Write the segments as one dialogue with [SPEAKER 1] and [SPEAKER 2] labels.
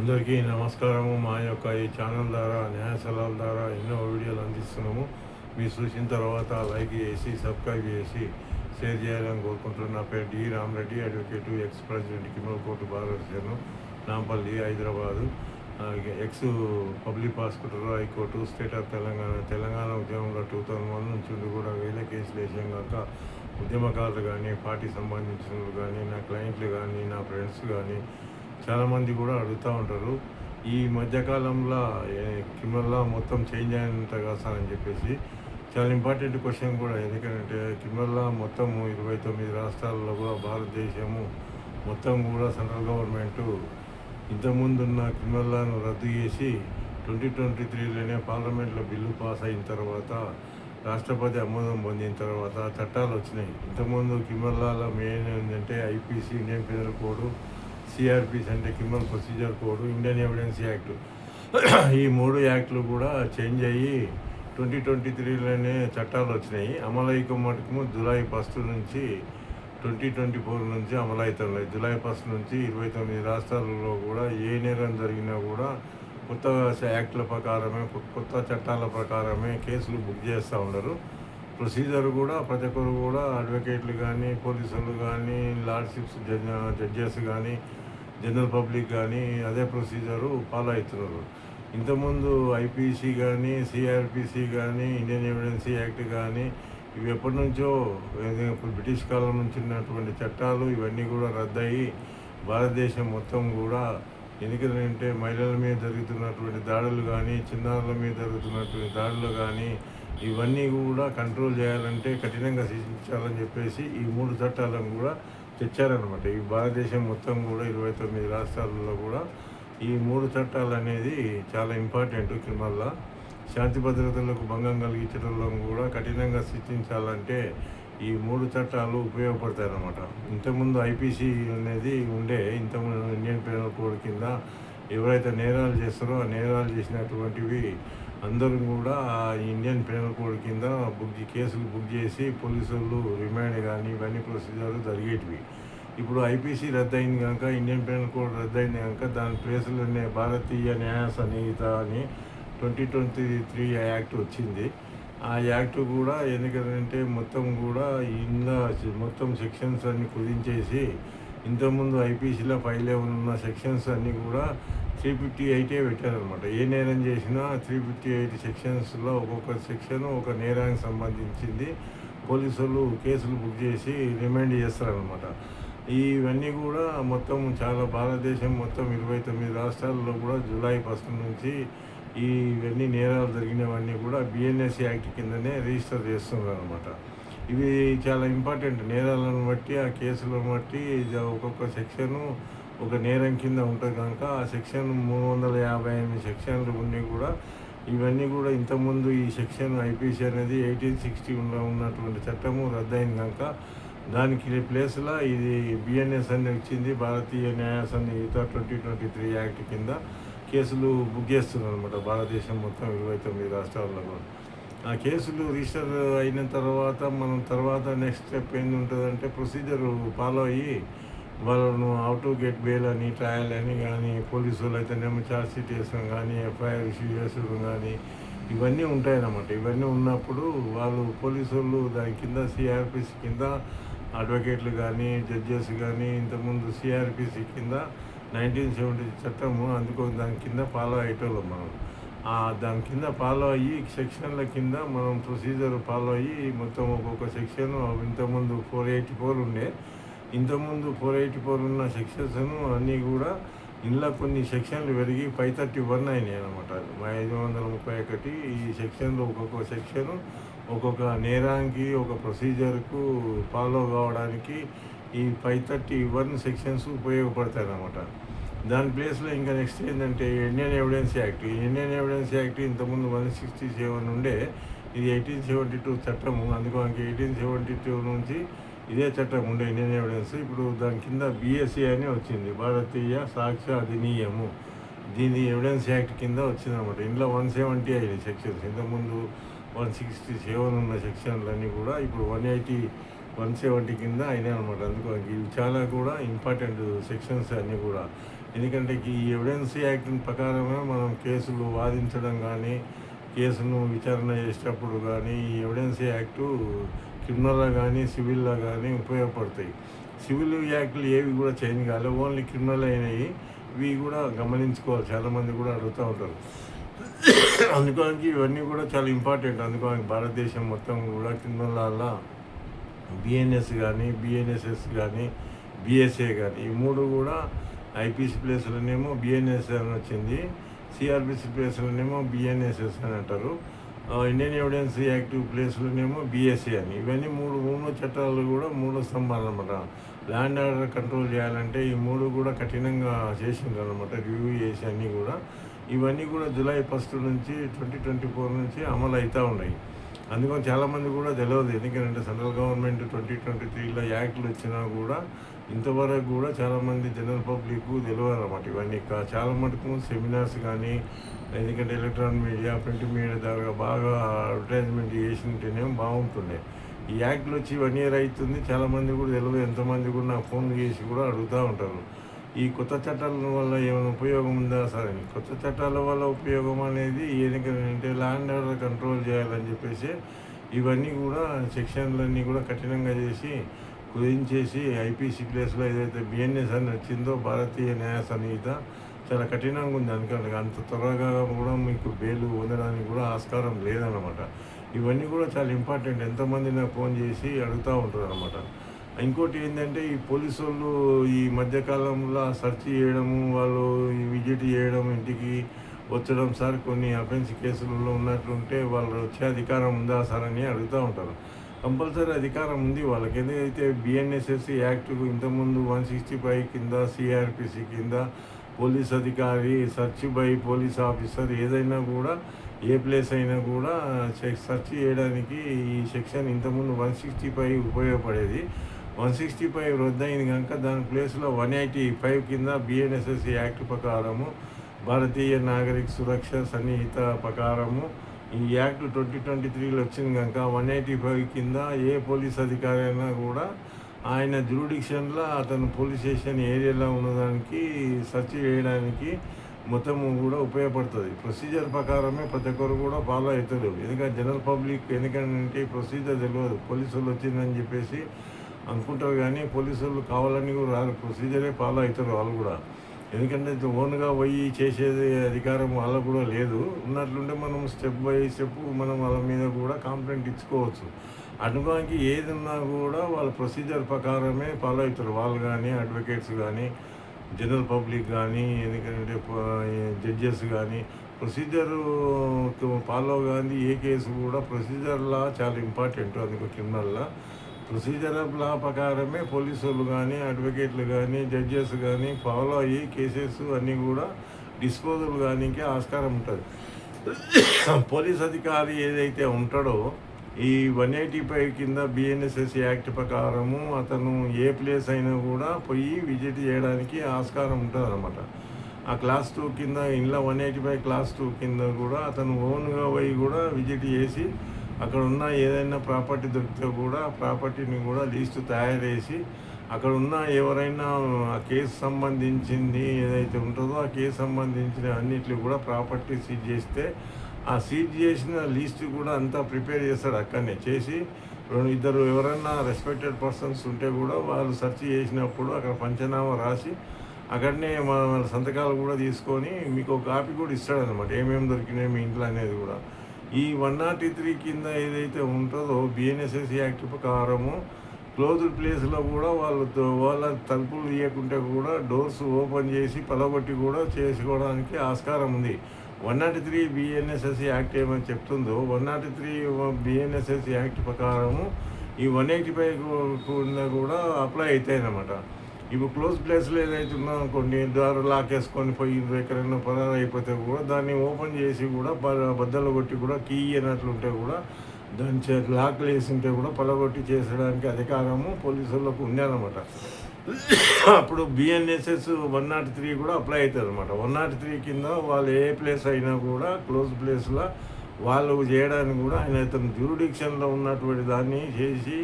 [SPEAKER 1] అందరికీ నమస్కారము. మా యొక్క ఈ ఛానల్ ద్వారా న్యాయ సలహాల ద్వారా ఎన్నో వీడియోలు అందిస్తున్నాము. మీరు చూసిన తర్వాత లైక్ చేసి సబ్స్క్రైబ్ చేసి షేర్ చేయాలని కోరుకుంటున్నాను. నా పేరు D Ramareddy, advocate, ex president criminal court bar association, Nampally, Hyderabad. Ex public prosecutor, high court, state of Telangana ఉద్యమంలో 2001 నుంచి కూడా వేల కేసులు వేసాం కాక ఉద్యమకారులు కానీ, పార్టీ సంబంధించిన వాళ్ళు కానీ, నా క్లయింట్లు కానీ, నా ఫ్రెండ్స్ కానీ చాలామంది కూడా అడుగుతూ ఉంటారు. ఈ మధ్యకాలంలో క్రిమినల్ లా మొత్తం చేంజ్ అయినంత కాస్తా అని చెప్పేసి చాలా ఇంపార్టెంట్ క్వశ్చన్ కూడా. ఎందుకంటే క్రిమినల్ లా మొత్తం 29 రాష్ట్రాల్లో కూడా భారతదేశము మొత్తం కూడా సెంట్రల్ గవర్నమెంటు ఇంతకుముందున్న క్రిమినల్ లాను రద్దు చేసి 2023లోనే పార్లమెంట్లో బిల్లు పాస్ అయిన తర్వాత రాష్ట్రపతి ఆమోదం పొందిన తర్వాత చట్టాలు వచ్చినాయి. ఇంతకుముందు క్రిమినల్ లాలో మెయిన్ ఏంటంటే IPC, Indian penal code, CrPC అంటే criminal procedure code, Indian evidence act, ఈ 3 యాక్ట్లు కూడా చేంజ్ అయ్యి 2023లోనే చట్టాలు వచ్చినాయి. అమలైక మటుకు జూలై 1 నుంచి 2024 నుంచి అమలవుతున్నాయి. జూలై 1 నుంచి 29 రాష్ట్రాలలో కూడా ఏ నేరం జరిగినా కూడా కొత్త యాక్ట్ల ప్రకారమే, కొత్త చట్టాల ప్రకారమే కేసులు బుక్ చేస్తూ ఉన్నారు. ప్రొసీజర్ కూడా ప్రతి ఒక్కరు కూడా అడ్వకేట్లు కానీ, పోలీసులు కానీ, లార్డ్షిప్స్ జడ్జెస్ కానీ, జనరల్ పబ్లిక్ కానీ అదే ప్రొసీజరు ఫాలో అవుతున్నారు. ఇంతకుముందు ఐపీసీ కానీ, సిఆర్పిసి కానీ, ఇండియన్ ఎవిడెన్స్ యాక్ట్ కానీ ఇవి ఎప్పటి నుంచో బ్రిటిష్ కాలం నుంచి ఉన్నటువంటి చట్టాలు ఇవన్నీ కూడా రద్దయి భారతదేశం మొత్తం కూడా, ఎందుకంటే మహిళల మీద జరుగుతున్నటువంటి దాడులు కానీ, చిన్నారుల మీద జరుగుతున్నటువంటి దాడులు కానీ ఇవన్నీ కూడా కంట్రోల్ చేయాలంటే కఠినంగా శిక్షించాలని చెప్పేసి ఈ 3 చట్టాలను కూడా తెచ్చారనమాట. ఈ భారతదేశం మొత్తం కూడా 29 రాష్ట్రాలలో కూడా ఈ 3 చట్టాలు అనేది చాలా ఇంపార్టెంట్. క్రిమినల్ లా శాంతి భద్రతలకు భంగం కలిగించడంలో కూడా కఠినంగా శిక్షించాలంటే ఈ 3 చట్టాలు ఉపయోగపడతాయి అన్నమాట. ఇంతకుముందు ఐపీసీ అనేది ఉండే, ఇంతకుముందు ఇండియన్ పీనల్ కోడ్ కింద ఎవరైతే నేరాలు చేస్తారో ఆ నేరాలు చేసినటువంటివి అందరూ కూడా ఇండియన్ పీనల్ కోడ్ కింద కేసులు బుక్ చేసి పోలీసులు రిమాండ్ కానీ ఇవన్నీ ప్రొసీజర్లు జరిగేటివి. ఇప్పుడు ఐపీసీ రద్దయింది కనుక, ఇండియన్ పీనల్ కోడ్ రద్దయింది కనుక దాని ప్లేసులోనే భారతీయ న్యాయ సంహిత అని 2023 యాక్ట్ వచ్చింది. ఆ యాక్ట్ కూడా ఎందుకంటే మొత్తం కూడా మొత్తం సెక్షన్స్ అన్ని కుదించేసి ఇంతకుముందు ఐపీసీలో 511 ఉన్న సెక్షన్స్ అన్నీ కూడా 358 పెట్టారనమాట. ఏ నేరం చేసినా 358 సెక్షన్స్లో ఒక్కొక్క సెక్షన్ ఒక నేరానికి సంబంధించింది పోలీసులు కేసులు బుక్ చేసి రిమాండ్ చేస్తారనమాట. ఇవన్నీ కూడా మొత్తం చాలా భారతదేశం మొత్తం 29 రాష్ట్రాల్లో కూడా జూలై 1 నుంచి ఇవన్నీ నేరాలు జరిగినవన్నీ కూడా బిఎన్ఎస్ యాక్ట్ కిందనే రిజిస్టర్ చేస్తున్నారు అనమాట. ఇవి చాలా ఇంపార్టెంట్. నేరాలను బట్టి, ఆ కేసులను బట్టి ఒక్కొక్క సెక్షను ఒక నేరం కింద ఉంటుంది కనుక ఆ సెక్షన్ 358 సెక్షన్లు ఉండి కూడా ఇవన్నీ కూడా ఇంతకుముందు ఈ సెక్షన్ ఐపీసీ అనేది 1860లో ఉన్నటువంటి చట్టము రద్దయింది కనుక దానికి ప్లేస్లో ఇది బిఎన్ఎస్ అని వచ్చింది. భారతీయ న్యాయ సంహిత 2023 యాక్ట్ కింద కేసులు బుక్ చేస్తున్నారు అనమాట భారతదేశం మొత్తం 29 రాష్ట్రాల్లో కూడా. ఆ కేసులు రిజిస్టర్ అయిన తర్వాత తర్వాత నెక్స్ట్ స్టెప్ ఏంది ఉంటుందంటే ప్రొసీజర్ ఫాలో అయ్యి వాళ్ళను అవుట్ టు గెట్ బెయిల్ అని, ట్రయల్ అని కానీ, పోలీసు వాళ్ళు అయితేనేమో ఛార్జ్ షీట్ వేసడం కానీ, ఎఫ్ఐఆర్ ఇష్యూ చేసడం కానీ ఇవన్నీ ఉంటాయన్నమాట. ఇవన్నీ ఉన్నప్పుడు వాళ్ళు పోలీసు వాళ్ళు దాని కింద సిఆర్పిసి కింద అడ్వకేట్లు కానీ, జడ్జెస్ కానీ ఇంతకుముందు సిఆర్పిసి కింద 1970 చట్టము అందుకో దాని కింద ఫాలో అయ్యేటోళ్ళం మనం. దాని కింద ఫాలో అయ్యి సెక్షన్ల కింద మనం ప్రొసీజర్ ఫాలో అయ్యి మొత్తం ఒక్కొక్క సెక్షన్ ఇంతకుముందు 484 ఉండే, ఇంతకుముందు 484 ఉన్న సెక్షన్స్ అన్నీ కూడా ఇందులో కొన్ని సెక్షన్లు పెరిగి 531 అయినాయి అనమాట. 531 ఈ సెక్షన్లో ఒక్కొక్క సెక్షను ఒక్కొక్క నేరానికి ఒక ప్రొసీజర్కు ఫాలో కావడానికి ఈ 531 సెక్షన్స్ ఉపయోగపడతాయి అన్నమాట. దాని ప్లేస్లో ఇంకా నెక్స్ట్ ఏంటంటే Indian evidence act. Indian evidence act ఇంతకుముందు 167 ఉండే, ఇది 1872 చట్టము. అందుకని 1872 నుంచి ఇదే చట్టం ఉండే ఇండియన్ ఎవిడెన్స్. ఇప్పుడు దాని కింద బిఎస్సి అని వచ్చింది, భారతీయ సాక్ష్య అధినియము. దీని ఎవిడెన్స్ యాక్ట్ కింద వచ్చిందన్నమాట. ఇందులో 170 అయినాయి సెక్షన్స్. ఇంతకుముందు 167 ఉన్న సెక్షన్లన్నీ కూడా ఇప్పుడు 170 కింద అయినాయి అనమాట. అందుకని ఇవి చాలా కూడా ఇంపార్టెంట్ సెక్షన్స్ అన్నీ కూడా. ఎందుకంటే ఈ ఎవిడెన్స్ యాక్ట్ ప్రకారమే మనం కేసులు వాదించడం కానీ, కేసును విచారణ చేసేటప్పుడు కానీ ఈ ఎవిడెన్స్ యాక్టు క్రిమినల్‌లో కానీ, సివిల్‌లో కానీ ఉపయోగపడతాయి. సివిల్ యాక్టులు ఏవి కూడా చేంజ్ కాలేదు, ఓన్లీ క్రిమినల్ అయినవి. ఇవి కూడా గమనించుకోవాలి, చాలామంది కూడా అడుగుతూ ఉంటారు. అందుకోనికి ఇవన్నీ కూడా చాలా ఇంపార్టెంట్. అందుకోనికి భారతదేశం మొత్తం కూడా క్రిమినల్ బిఎన్ఎస్ కానీ, బిఎన్ఎస్ఎస్ కానీ, బిఎస్ఏ కానీ ఈ మూడు కూడా ఐపీసీ ప్లేస్లోనేమో బిఎన్ఎస్ అని వచ్చింది, సిఆర్పిసి ప్లేస్లోనేమో బిఎన్ఎస్ఎస్ అని అంటారు, ఇండియన్ ఎవిడెన్స్ యాక్టివ్ ప్లేస్లోనేమో బిఎస్ఏ అని. ఇవన్నీ మూడు చట్టాలు కూడా మూడో స్తంభాలు అనమాట. ల్యాండ్ ఆర్డర్ కంట్రోల్ చేయాలంటే ఈ మూడు కూడా కఠినంగా చేసిండ్రు అనమాట, రివ్యూ చేసి అన్నీ కూడా. ఇవన్నీ కూడా జూలై 1 నుంచి 2024 నుంచి అమలు అవుతూ ఉన్నాయి. అందుకని చాలామంది కూడా తెలియదు, ఎందుకంటే సెంట్రల్ గవర్నమెంట్ 2023లో యాక్ట్లు వచ్చినా కూడా ఇంతవరకు కూడా చాలామంది జనరల్ పబ్లిక్ తెలియదు అనమాట. ఇవన్నీ చాలా మటుకు సెమినార్స్ కానీ, ఎందుకంటే ఎలక్ట్రానిక్ మీడియా, ప్రింట్ మీడియా ద్వారా బాగా అడ్వర్టైజ్మెంట్ చేసింటేనే బాగుంటుండే. ఈ యాక్ట్లు వచ్చి 1 year అవుతుంది, చాలామంది కూడా తెలియదు. ఎంతమంది కూడా నాకు ఫోన్ చేసి కూడా అడుగుతూ ఉంటారు, ఈ కొత్త చట్టాల వల్ల ఏమైనా ఉపయోగం ఉందా సార్ అని. కొత్త చట్టాల వల్ల ఉపయోగం అనేది ఎందుకంటే ల్యాండ్ ఆర్డర్ కంట్రోల్ చేయాలని చెప్పేసి ఇవన్నీ కూడా సెక్షన్లన్నీ కూడా కఠినంగా చేసి కుదించేసి ఐపీసీ ప్లేస్లో ఏదైతే బిఎన్ఎస్ అని వచ్చిందో, భారతీయ న్యాయ సంహిత చాలా కఠినంగా ఉంది. అందుకని అంత త్వరగా కూడా మీకు బెయిల్ పొందడానికి కూడా ఆస్కారం లేదన్నమాట. ఇవన్నీ కూడా చాలా ఇంపార్టెంట్. ఎంతమంది నాకు ఫోన్ చేసి అడుగుతూ ఉంటారు అనమాట. ఇంకోటి ఏంటంటే ఈ పోలీసు వాళ్ళు ఈ మధ్యకాలంలో సెర్చ్ చేయడము, వాళ్ళు విజిట్ చేయడం, ఇంటికి వచ్చడం, సార్ కొన్ని అఫెన్స్ కేసులలో ఉన్నట్లుంటే వాళ్ళు వచ్చే అధికారం ఉందా సార్ అని అడుగుతూ ఉంటారు. కంపల్సరీ అధికారం ఉంది వాళ్ళకి. ఎందుకైతే బిఎన్ఎస్ఎస్ యాక్ట్ ఇంతకుముందు 165 కింద, సిఆర్పిసి కింద పోలీస్ అధికారి సెర్చ్ బై పోలీస్ ఆఫీసర్ ఏదైనా కూడా ఏ ప్లేస్ అయినా కూడా సెర్చ్ చేయడానికి ఈ సెక్షన్ ఇంతకుముందు 165 ఉపయోగపడేది. 165 రద్దయింది కనుక దాని ప్లేస్లో 185 కింద బిఎన్ఎస్ఎస్ యాక్ట్ ప్రకారము, భారతీయ నాగరిక సురక్ష సన్నిహిత ప్రకారము ఈ యాక్ట్ 2023లో వచ్చింది కనుక 185 కింద ఏ పోలీస్ అధికారి అయినా కూడా ఆయన జ్యూరిడిక్షన్లో అతను పోలీస్ స్టేషన్ ఏరియాలో ఉన్నదానికి సెర్చ్ చేయడానికి మొత్తము కూడా ఉపయోగపడుతుంది. ప్రొసీజర్ ప్రకారమే ప్రతి ఒక్కరు కూడా ఫాలో అవుతారు. ఎందుకంటే జనరల్ పబ్లిక్ ఎందుకంటే ప్రొసీజర్ తెలియదు, పోలీసు వాళ్ళు వచ్చిందని చెప్పేసి అనుకుంటారు, కానీ పోలీసు వాళ్ళు కావాలని కూడా రాదు, ప్రొసీజరే ఫాలో అవుతారు వాళ్ళు కూడా. ఎందుకంటే ఓన్గా పోయి చేసేది అధికారం వాళ్ళకు కూడా లేదు. ఉన్నట్లుంటే మనం స్టెప్ బై స్టెప్ మనం వాళ్ళ మీద కూడా కంప్లైంట్ ఇచ్చుకోవచ్చు. అటుగానికి ఏది ఉన్నా కూడా వాళ్ళ ప్రొసీజర్ ప్రకారమే ఫాలో అవుతారు వాళ్ళు కానీ, అడ్వకేట్స్ కానీ, జనరల్ పబ్లిక్ కానీ, ఎందుకంటే జడ్జెస్ కానీ. ప్రొసీజరు ఫాలో కానీ ఏ కేసు కూడా ప్రొసీజర్లా చాలా ఇంపార్టెంట్. అందుకు క్రిమినల్లా ప్రొసీజర్ లా ప్రకారమే పోలీసు వాళ్ళు కానీ, అడ్వకేట్లు కానీ, జడ్జెస్ కానీ ఫాలో అయ్యి కేసెస్ అన్నీ కూడా డిస్పోజల్ కానీ ఆస్కారం ఉంటుంది. పోలీస్ అధికారి ఏదైతే ఉంటాడో ఈ 185 కింద బిఎన్ఎస్ఎస్ యాక్ట్ ప్రకారము అతను ఏ ప్లేస్ అయినా కూడా పోయి విజిట్ చేయడానికి ఆస్కారం ఉంటుంది అనమాట. ఆ క్లాస్ 2 కింద ఇంట్లో 185 క్లాస్ 2 కింద కూడా అతను ఓన్గా పోయి కూడా విజిట్ చేసి అక్కడ ఉన్న ఏదైనా ప్రాపర్టీ దొరికితే కూడా ప్రాపర్టీని కూడా లిస్టు తయారు చేసి అక్కడ ఉన్న ఎవరైనా ఆ కేసు సంబంధించింది ఏదైతే ఉంటుందో ఆ కేసు సంబంధించిన అన్నిటిని కూడా ప్రాపర్టీ సీజ్ చేస్తే ఆ సీజ్ చేసిన లిస్ట్ కూడా అంతా ప్రిపేర్ చేస్తాడు. అక్కడనే చేసి ఇద్దరు ఎవరైనా రెస్పెక్టెడ్ పర్సన్స్ ఉంటే కూడా వాళ్ళు సెర్చ్ చేసినప్పుడు అక్కడ పంచనామా రాసి అక్కడనే వాళ్ళ సంతకాలు కూడా తీసుకొని మీకు ఒక కాపీ కూడా ఇస్తాడనమాట, ఏమేమి దొరికినాయి మీ ఇంట్లో అనేది కూడా. ఈ 103 కింద ఏదైతే ఉంటుందో బిఎన్ఎస్ఎస్ యాక్ట్ ప్రకారము క్లోజ్డ్ ప్లేస్లో కూడా వాళ్ళ తలుపులు తీయకుంటే కూడా డోర్స్ ఓపెన్ చేసి పలగొట్టి కూడా చేసుకోవడానికి ఆస్కారం ఉంది. 103 బిఎన్ఎస్ఎస్ యాక్ట్ ఏమని చెప్తుందో 103 బిఎన్ఎస్ఎస్ యాక్ట్ ప్రకారము ఈ 185 కూడా అప్లై అవుతాయి అన్నమాట. ఇప్పుడు క్లోజ్ ప్లేస్లో ఏదైతే ఉన్నా కొన్ని దారు లాక్ వేసుకొని పోయి ఎక్కడైనా పరారు అయిపోతే కూడా దాన్ని ఓపెన్ చేసి కూడా బద్దలు కొట్టి కూడా కీ అన్నట్లుంటే కూడా దాని లాక్లు వేసి ఉంటే కూడా పలగొట్టి చేసడానికి అధికారము పోలీసులకు ఉందన్నమాట. అప్పుడు బిఎన్ఎస్ఎస్ 103 కూడా అప్లై అవుతుంది అనమాట. 103 కింద వాళ్ళు ఏ ప్లేస్ అయినా కూడా క్లోజ్ ప్లేస్లో వాళ్ళు చేయడానికి కూడా ఆయన అతను జ్యూరిడిక్షన్లో ఉన్నటువంటి దాన్ని చేసి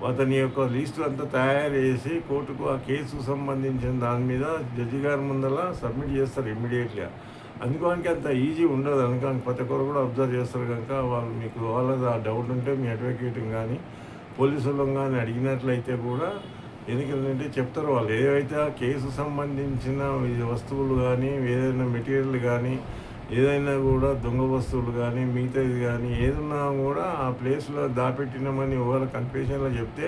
[SPEAKER 1] అతని యొక్క లిస్టు అంతా తయారు చేసి కోర్టుకు ఆ కేసుకు సంబంధించిన దాని మీద జడ్జి గారి ముందర సబ్మిట్ చేస్తారు ఇమ్మీడియట్గా. అందుకోనికి అంత ఈజీ ఉండదు. అందుకని ప్రతి ఒక్కరు కూడా అబ్జర్వ్ చేస్తారు కనుక వాళ్ళు మీకు వాళ్ళది ఆ డౌట్ ఉంటే మీ అడ్వకేట్ కానీ పోలీసులను కానీ అడిగినట్లయితే కూడా ఎందుకంటే చెప్తారు వాళ్ళు. ఏవైతే ఆ కేసు సంబంధించిన వస్తువులు కానీ ఏదైనా మెటీరియల్ కానీ ఏదైనా కూడా దొంగ వస్తువులు కానీ మిగతాది కానీ ఏదన్నా కూడా ఆ ప్లేస్లో దాపెట్టినామని ఒకవేళ కన్ఫ్యూషన్లో చెప్తే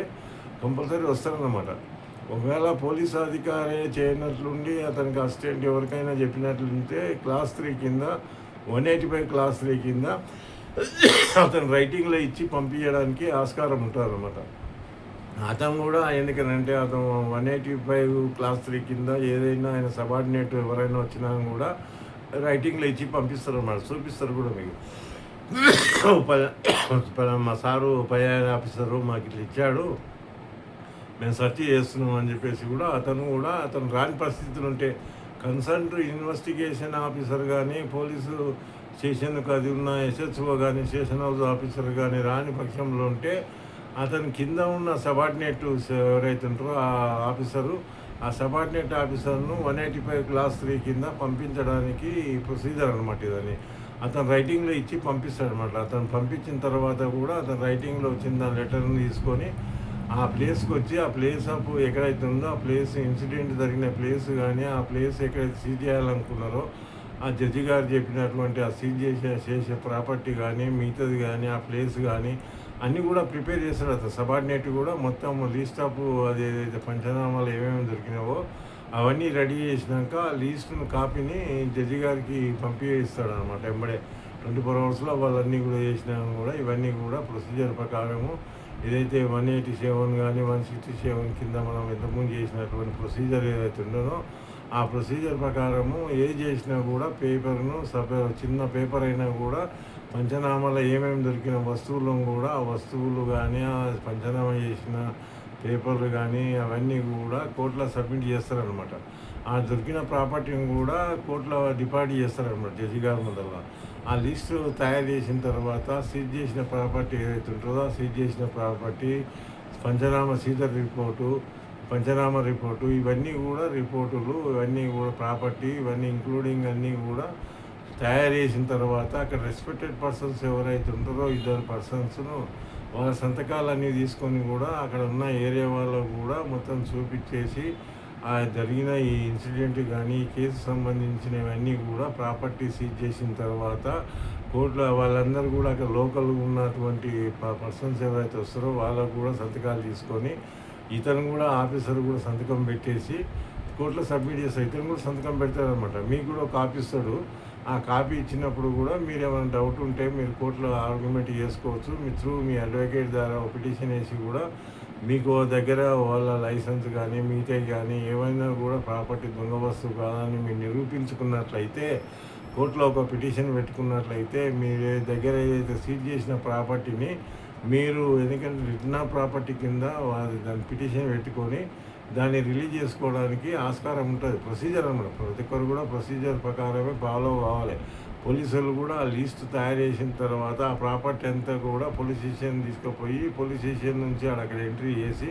[SPEAKER 1] కంపల్సరీ వస్తారన్నమాట. ఒకవేళ పోలీసు అధికారి చేయనట్లుండి అతనికి అసిస్టెంట్ ఎవరికైనా చెప్పినట్లుంటే క్లాస్ 3 కింద 185 క్లాస్ 3 కింద అతను రైటింగ్లో ఇచ్చి పంపించడానికి ఆస్కారం ఉంటుందన్నమాట. అతను కూడా ఎందుకనంటే అతను 185 క్లాస్ 3 కింద ఏదైనా ఆయన సబార్డినేట్ ఎవరైనా వచ్చినా కూడా రైటింగ్లో ఇచ్చి పంపిస్తారు అన్నమాట. చూపిస్తారు కూడా మీకు. మా సారు పై ఆఫీసరు మాకు ఇట్లా ఇచ్చాడు, మేము సెర్చ్ చేస్తున్నాం అని చెప్పేసి కూడా అతను రాని పరిస్థితులు ఉంటే కన్సర్న్ ఇన్వెస్టిగేషన్ ఆఫీసర్ కానీ పోలీసు స్టేషన్కు అది ఉన్న SHO కానీ స్టేషన్ హౌస్ ఆఫీసర్ కానీ రాని పక్షంలో ఉంటే అతని కింద ఉన్న సబార్డినేట్ ఎవరైతే ఉంటారో ఆ ఆఫీసరు ఆ సబార్డినేట్ ఆఫీసర్ను 185 క్లాస్ 3 కింద పంపించడానికి ప్రొసీజర్ అనమాట. ఇదని అతను రైటింగ్లో ఇచ్చి పంపిస్తాడనమాట. అతను పంపించిన తర్వాత కూడా అతను రైటింగ్లో వచ్చిన దాని లెటర్ని తీసుకొని ఆ ప్లేస్కి వచ్చి ఆ ప్లేస్ ఆఫ్ ఎక్కడైతే ఉందో ఆ ప్లేస్ ఇన్సిడెంట్ జరిగిన ప్లేస్ కానీ ఆ ప్లేస్ ఎక్కడైతే సీజ్ చేయాలనుకున్నారో ఆ జడ్జి గారు చెప్పినటువంటి ఆ సీజ్ చేసే ప్రాపర్టీ కానీ మిగతాది కానీ ఆ ప్లేస్ కానీ అన్నీ కూడా ప్రిపేర్ చేస్తాడు అతను. సబార్డినేట్ కూడా మొత్తం లీస్ట్ ఆఫ్ అది ఏదైతే పంచనామాలు ఏమేమి దొరికినావో అవన్నీ రెడీ చేసినాక ఆ లీస్టును కాపీని జడ్జి గారికి పంపిస్తాడు అనమాట. వెంబడే 24 అవర్స్లో వాళ్ళన్నీ కూడా చేసినా కూడా ఇవన్నీ కూడా ప్రొసీజర్ ప్రకారము ఏదైతే 187 కానీ 167 కింద మనం ఇంతకుముందు చేసినటువంటి ప్రొసీజర్ ఏదైతే ఉండదో ఆ ప్రొసీజర్ ప్రకారము ఏది చేసినా కూడా పేపర్ను చిన్న పేపర్ అయినా కూడా పంచనామాలో ఏమేమి దొరికిన వస్తువులను కూడా ఆ వస్తువులు కానీ ఆ పంచనామా చేసిన పేపర్లు కానీ అవన్నీ కూడా కోర్టులో సబ్మిట్ చేస్తారనమాట. ఆ దొరికిన ప్రాపర్టీని కూడా కోర్టులో డిపాజిట్ చేస్తారనమాట జడ్జి గారి ముందర. ఆ లిస్టు తయారు చేసిన తర్వాత సీజ్ చేసిన ప్రాపర్టీ ఏదైతే ఉంటుందో సీజ్ చేసిన ప్రాపర్టీ పంచనామా సీజర్ రిపోర్టు పంచనామా రిపోర్టు ఇవన్నీ కూడా రిపోర్టులు ఇవన్నీ కూడా ప్రాపర్టీ ఇవన్నీ ఇంక్లూడింగ్ అన్నీ కూడా తయారు చేసిన తర్వాత అక్కడ రెస్పెక్టెడ్ పర్సన్స్ ఎవరైతే ఉంటారో 2 పర్సన్స్ను వాళ్ళ సంతకాలన్నీ తీసుకొని కూడా అక్కడ ఉన్న ఏరియా వాళ్ళకు కూడా మొత్తం చూపించేసి ఆ జరిగిన ఈ ఇన్సిడెంట్ కానీ ఈ కేసు సంబంధించినవన్నీ కూడా ప్రాపర్టీ సీజ్ చేసిన తర్వాత కోర్టులో వాళ్ళందరూ కూడా అక్కడ లోకల్ ఉన్నటువంటి పర్సన్స్ ఎవరైతే వస్తారో వాళ్ళకు కూడా సంతకాలు తీసుకొని ఇతను కూడా ఆఫీసర్ కూడా సంతకం పెట్టేసి కోర్టులో సబ్మిట్ చేస్తారు. ఇతను కూడా సంతకం పెడతారనమాట. మీకు కూడా ఒక కాపీ ఇస్తాడు. ఆ కాపీ ఇచ్చినప్పుడు కూడా మీరు ఏమైనా డౌట్ ఉంటే మీరు కోర్టులో ఆర్గ్యుమెంట్ చేసుకోవచ్చు. మీ అడ్వకేట్ ద్వారా పిటిషన్ వేసి కూడా మీకు దగ్గర వాళ్ళ లైసెన్స్ కానీ మిగతాయి కానీ ఏమైనా కూడా ప్రాపర్టీ దొంగ వస్తువు కాదని మీరు నిరూపించుకున్నట్లయితే కోర్టులో ఒక పిటిషన్ పెట్టుకున్నట్లయితే మీరు దగ్గర ఏదైతే సీజ్ చేసిన ప్రాపర్టీని మీరు ఎందుకంటే రిటర్న్ ఆఫ్ ప్రాపర్టీ కింద దాని పిటిషన్ పెట్టుకొని దాన్ని రిలీజ్ చేసుకోవడానికి ఆస్కారం ఉంటుంది. ప్రొసీజర్ అన్నమాట. ప్రతి ఒక్కరు కూడా ప్రొసీజర్ ప్రకారమే ఫాలో కావాలి. పోలీసులు కూడా ఆ లిస్ట్ తయారు చేసిన తర్వాత ఆ ప్రాపర్టీ అంతా కూడా పోలీస్ స్టేషన్ తీసుకుపోయి పోలీస్ స్టేషన్ నుంచి అక్కడ ఎంట్రీ చేసి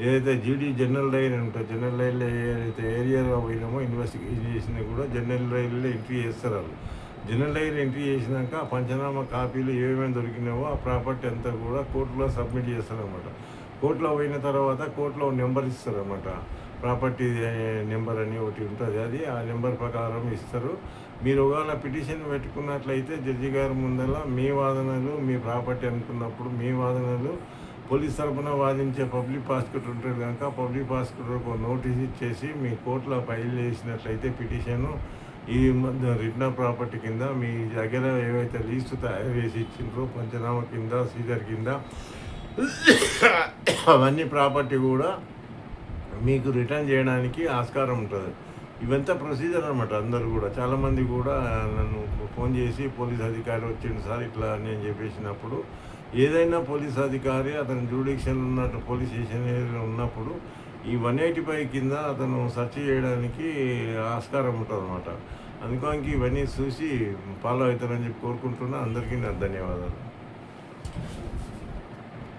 [SPEAKER 1] ఏదైతే జీడీ జనరల్ డైరీ ఉంటుందో జనరల్ డైరీలో ఏదైతే ఏరియాలో పోయినామో ఇన్వెస్టిగేషన్ చేసినా కూడా జనరల్ డైరీలో ఎంట్రీ చేస్తారు వాళ్ళు. జనరల్ డైరీ ఎంట్రీ చేసినాక పంచనామా కాపీలు ఏమేమి దొరికినావో ఆ ప్రాపర్టీ అంతా కూడా కోర్టులో సబ్మిట్ చేస్తారనమాట. కోర్టులో పోయిన తర్వాత కోర్టులో నెంబర్ ఇస్తారన్నమాట. ప్రాపర్టీ నెంబర్ అని ఒకటి ఉంటుంది. అది ఆ నెంబర్ ప్రకారం ఇస్తారు. మీరు ఒకవేళ పిటిషన్ పెట్టుకున్నట్లయితే జడ్జి గారి ముందర మీ వాదనలు మీ ప్రాపర్టీ అనుకున్నప్పుడు మీ వాదనలు పోలీస్ తరఫున వాదించే పబ్లిక్ ప్రాసిక్యూటర్ ఉంటాడు కనుక పబ్లిక్ ప్రాసిక్యూటర్కి ఒక నోటీస్ ఇచ్చేసి మీ కోర్టులో ఫైల్ చేసినట్లయితే పిటిషను ఈ రిటర్న్ ప్రాపర్టీ కింద మీ దగ్గర ఏవైతే లీస్టు తయారు చేసి ఇచ్చిండ్రో పంచనామా కింద సీజర్ కింద అవన్నీ ప్రాపర్టీ కూడా మీకు రిటర్న్ చేయడానికి ఆస్కారం ఉంటుంది. ఇవంతా ప్రొసీజర్ అనమాట. అందరూ కూడా చాలామంది కూడా నన్ను ఫోన్ చేసి పోలీస్ అధికారి వచ్చిండు సార్ ఇట్లా అని చెప్పేసినప్పుడు ఏదైనా పోలీస్ అధికారి అతను జ్యూడిక్షన్ ఉన్నట్టు పోలీస్ స్టేషన్ ఉన్నప్పుడు ఈ 185 కింద అతను సెర్చ్ చేయడానికి ఆస్కారం ఉంటుంది అనమాట. అందుకని ఇవన్నీ చూసి ఫాలో అవుతారని చెప్పి కోరుకుంటున్నా. అందరికీ నా ధన్యవాదాలు.